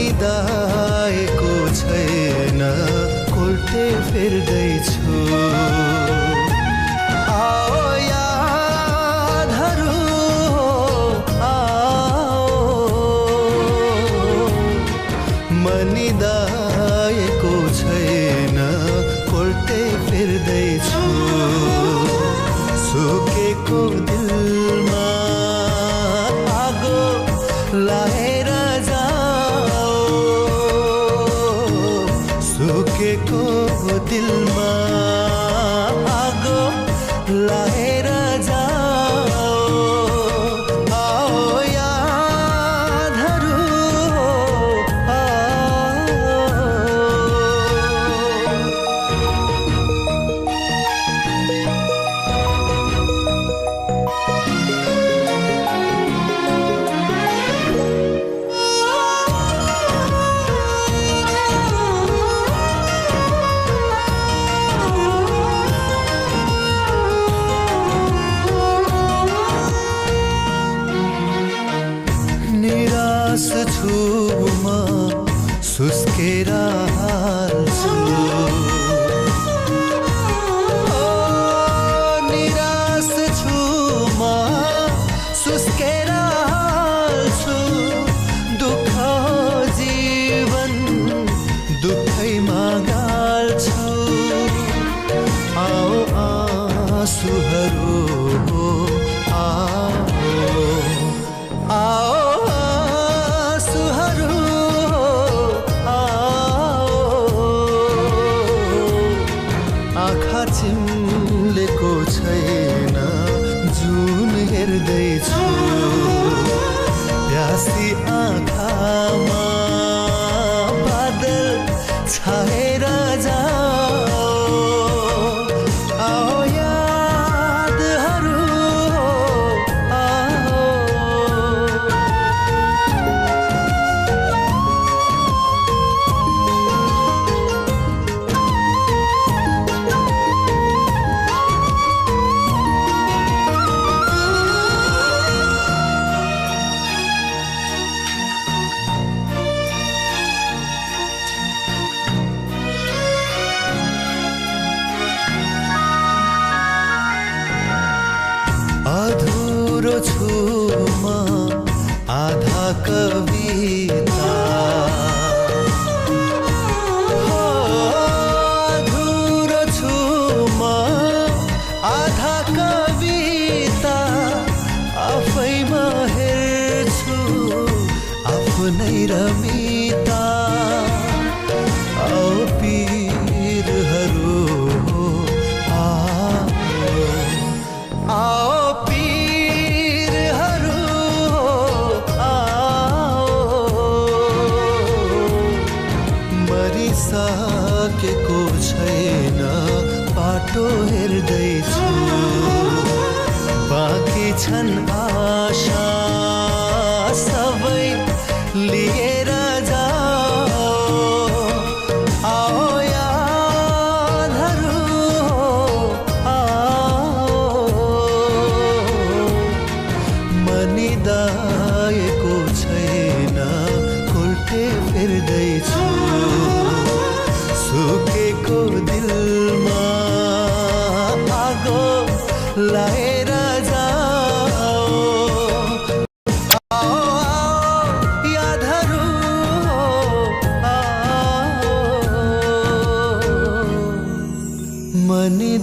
मनिदाएको छैन कोल्टे फेर्दैछु आओ यादहरू आओ मनिदाएको छैन कोल्टे फेर्दैछु सुकेको दिलमा आगो लाएर सुकेको दिलमा आगो लाएर जाओ आओ यादहरू निराश छु म सुस्केर हाल्छु निराश छु म सुस्केर हाल्छु दुःख जीवन दुःखैमा गाल्छु आओ आँसुहरू आओ आँखा चिम्लेको छैन जुन हेर्दैछु प्यासी आँखामा बादल छाएर जाओ आओ यादहरू आओ अधुरो छु म आधा कविता अधुरो छु म आधा कविता आफैमा हेर्छु आफ्नै रमिता आओ पीरहरू आओ पीरहरू आओ मरिसकेको छैन बाटो हेर्दैछु बाँकी छन् आशा सबै लिएर जाओ आओ यादहरू मनिदाएको छैन कोल्टे फेर्दैछु सुकेको दिलमा आगो लाएर जाओ आओ यादहरू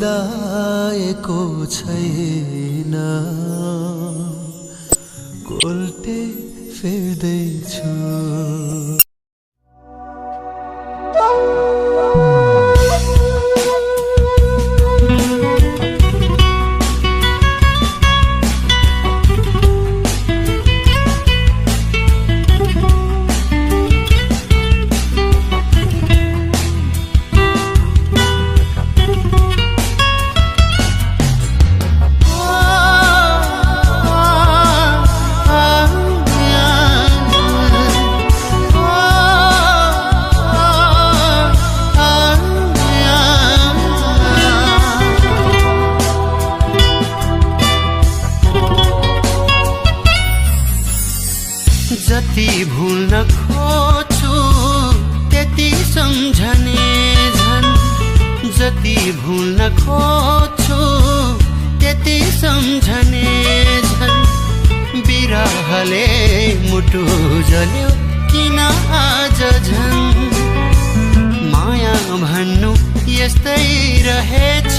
मनिदाएको छैन कोल्टे फेर्दैछु जति भुल्न खोज्छु सम्झने झन् जति भुल्न खोज्छु त्यति सम्झने झन् बिरहले मुटु जल्यो किन आज झन् माया भन्नु यस्तै रहेछ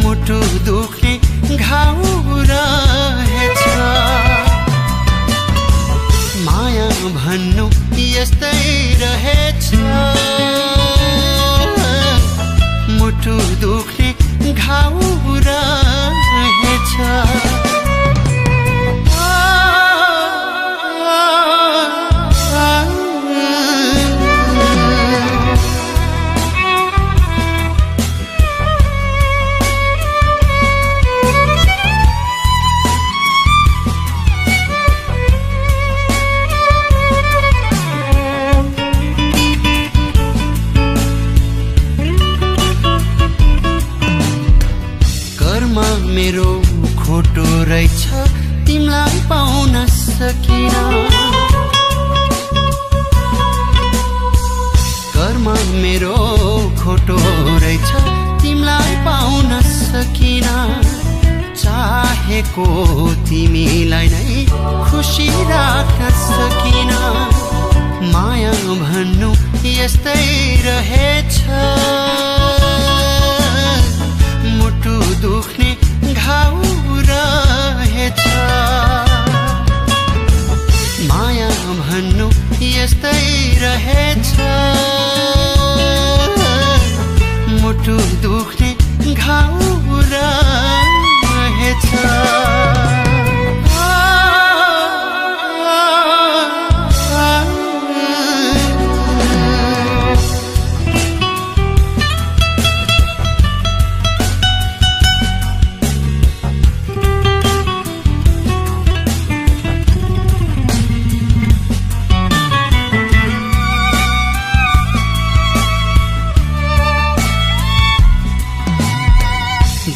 मुटु दुख्ने घाउ रहेछ माया भन्नु यस्तै रहेछ मुटु दुख्ने घाउ रहेछ मेरो खोटो रहेछ तिमीलाई पाउन सकिन कर्म मेरो खोटो रहेछ तिमीलाई पाउन सकिन चाहेको तिमीलाई नै खुसी राख्न सकिन माया भन्नु यस्तै रहेछ मुटु दुख्ने घाउ रहेछ माया भन्नु यस्तै रहेछ मुटु दुख्ने घाउ रहेछ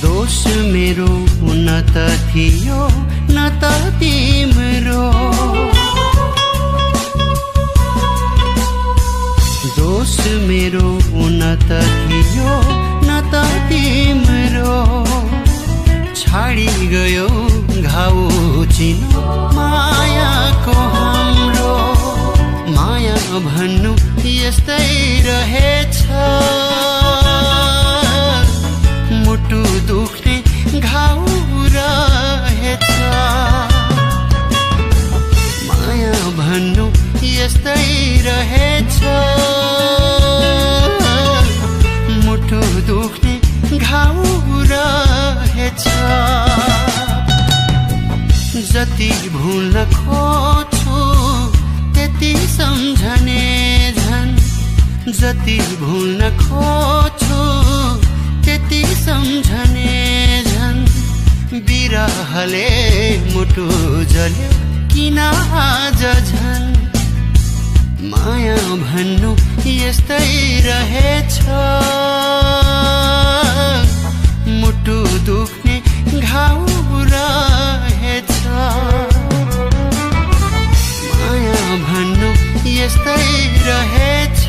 दोष मेरो न त थियो न त तिम्रो दोष मेरो न त थियो न त तिम्रो छाडी गयो घाउ चिनो मायाको हाम्रो माया भन्नु यस्तै रहेछ मुटु दुख्ने घाउ रहेछ माया भन्नु यस्तै रहेछ मुटु दुख्ने घाउ रहेछ जति भुल्न खोज्छु त्यति सम्झने झन् जति भुल्न खोज्छु त्यति सम्झने झन् बिरहले मुटु जल्यो किन आज झन् माया भन्नु यस्तै रहेछ मुटु दुख्ने घाउ रहेछ माया भन्नु यस्तै रहेछ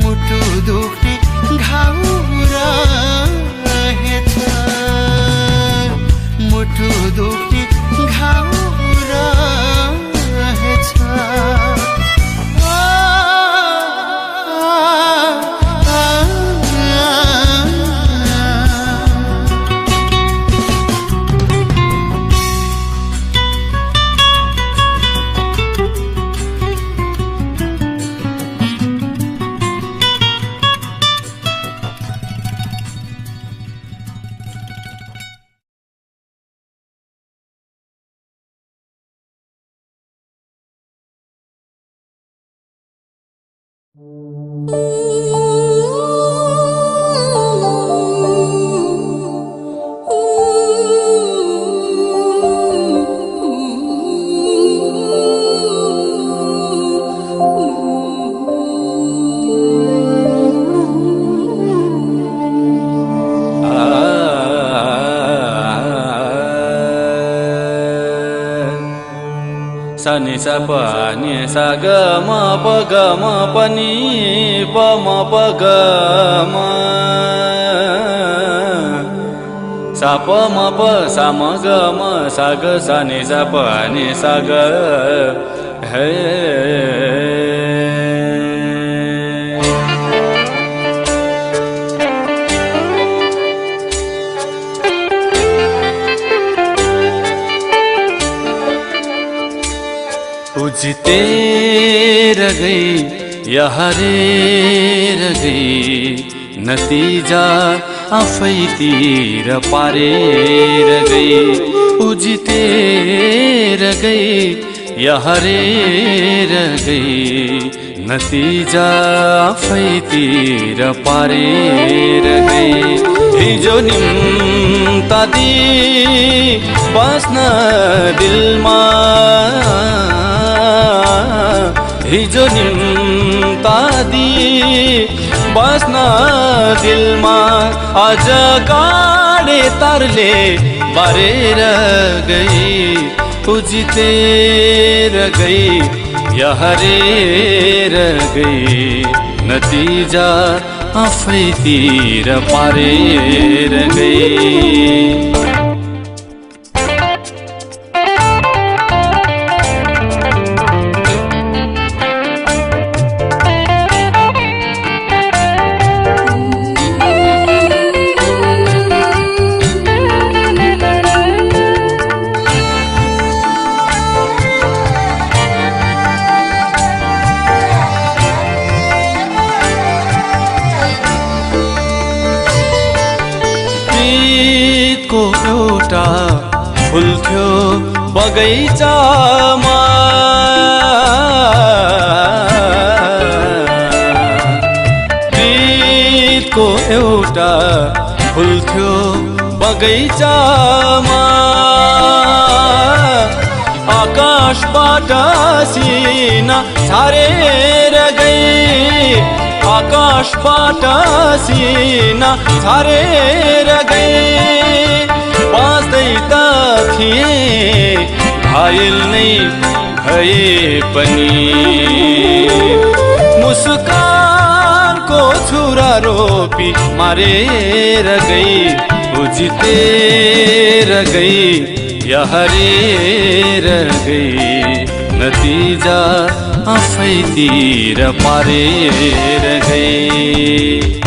मुटु दुख्ने घाउ रहेछ मुटु दुख्ने घाउ रहेछ सा नि सा प नि सा ग म प ग म प नि प म प ग म सा प म प सा म ग म सा ग सा नि सा प नि सा ग हे उजतेर गई या हरेर गई नतिजा आफैतिर पारेर गई उजतेर गई या हरेर गई नतिजा आफैतिर पारेर गई हिजो निम्तादी बस्न दिलमा हिजो निम्तादी बस्न दिलमा आज काडे तरले बारेर गई उजितेर गई या हरेर गई नतिजा आफैतिर पारेर गई को एउटा फुल थियो बगैँचामा प्रीतको एउटा फुल थियो बगैँचामा आकाशबाट सिना छारेर गई आकाशबाट सिना छारेर गई बाँच्दै त थिए घायल नै भए पनि मुस्कानको छुरा रोपी मारेर गई उजितेर गई या हरेर गई नतिजा आफैतिर पारेर गई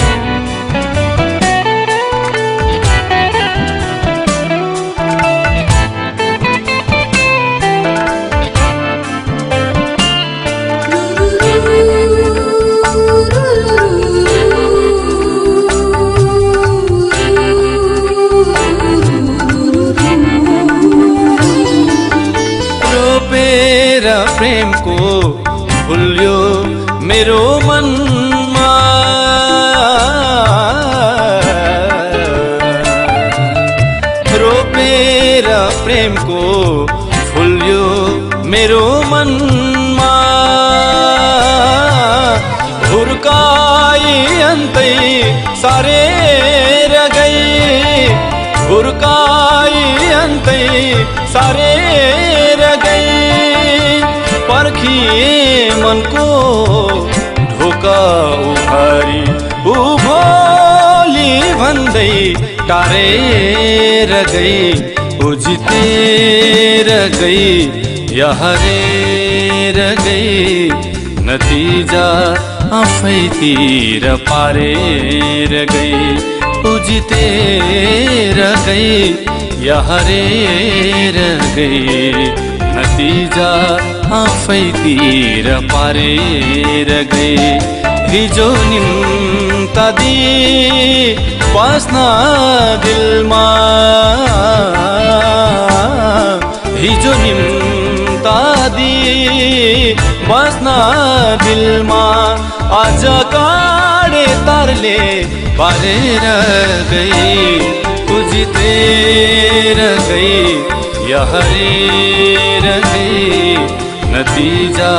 प्रेमको फुल्यो मेरो मनमा रोपेर प्रेमको फुल्यो मेरो मनमा हुर्काई अन्तै सारेर गई हुर्काई अन्तै सारेर गई पर्खिए मनको ढोका उभारी भोलि भन्दै टारेर गई उजितेर गई या हरेर गई नतिजा आफैतिर पारेर गई उजितेर गई या हरेर गई नतिजा आफैतिर पारेर गई हिजो निम्तादी बस्न दिलमा हिजो निम्तादी बस्न दिलमा आज काडे तरले पारेर गई उजितेर गई या हरेर गई नतिजा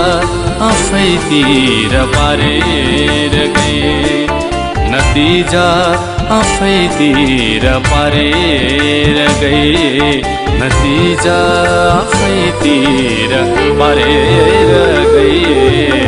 आफैतिर पारेर गई नतिजा आफैतिर पारेर गए नतिजा आफैतिर पारेर गए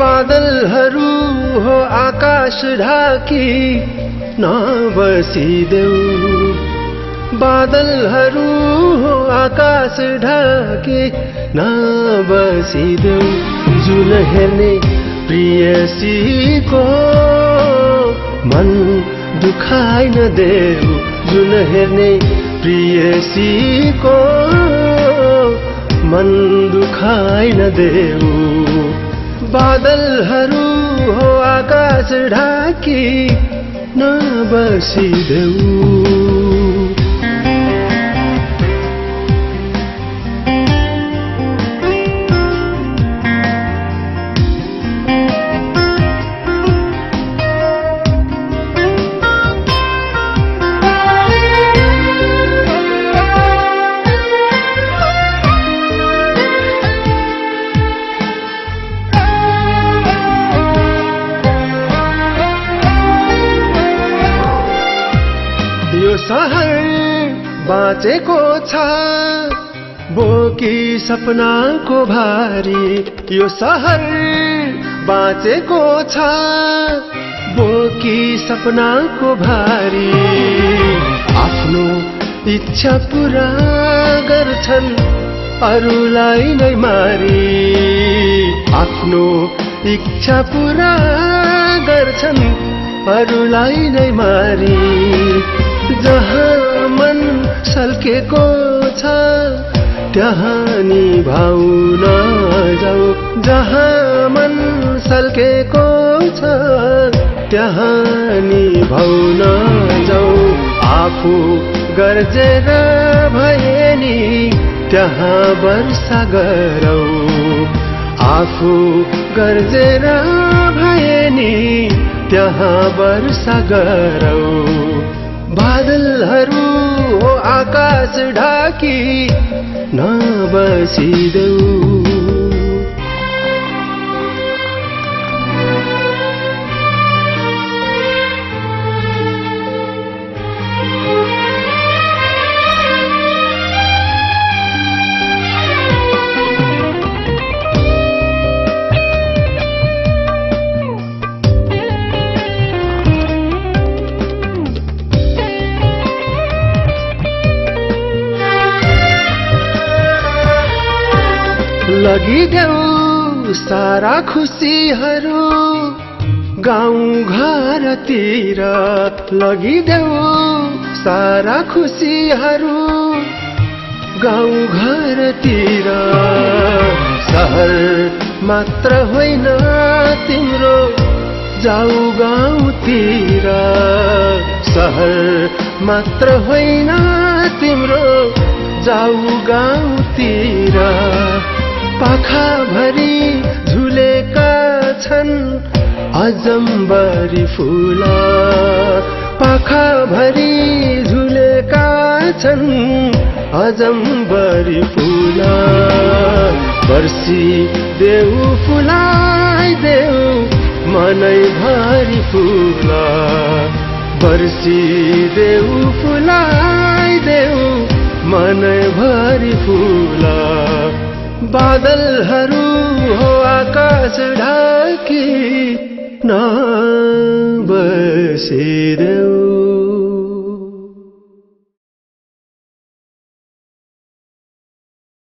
बादलहरू हो आकाश ढाकी नबसिदेऊ बादलहरू हो आकाश ढाकी नबसिदेऊ जुन हेर्ने प्रियसीको मन दुखाइ नदेऊ जुन हेर्ने प्रियसीको मन दुखाइ नदेऊ बादलहरू हो आकाश ढाकी नबसिदेऊ बाँचेको छ बोकी सपनाको भारी यो सहर बाँचेको छ बोकी सपनाको भारी आफ्नो इच्छा पुरा गर्छन् अरूलाई नै मारी आफ्नो इच्छा पुरा गर्छन् अरूलाई नै मारी जहाँ मन सल्केको छ त्यहाँ निभाउन जाऊ जहाँ मन सल्केको छ त्यहाँ निभाउन जाऊ आफू गर्जेर भए नि त्यहाँ वर्षा गरौ आफू गर्जेर भए नि त्यहाँ वर्षा गरौ बादलहरू हो आकाश ढाकी नबसिदेऊ लगिदेऊ सारा खुसीहरू गाउँ घरतिर लगिदेऊ सारा खुसीहरू गाउँ घरतिर सहर मात्र होइन तिम्रो जाऊ गाउँतिर सहर मात्र होइन तिम्रो जाऊ गाउँतिर पाखाभरि झुलेका छन् अजम्बरी फूल पाखाभरि झुलेका छन् अजम्बरी फूल वर्षी देऊ फुलाइ देऊ मनै भरि फूल वर्षी देऊ फुलाइ देऊ मनै भरि फूल बादलहरू हो आकाश ढाकी नबसिदेऊ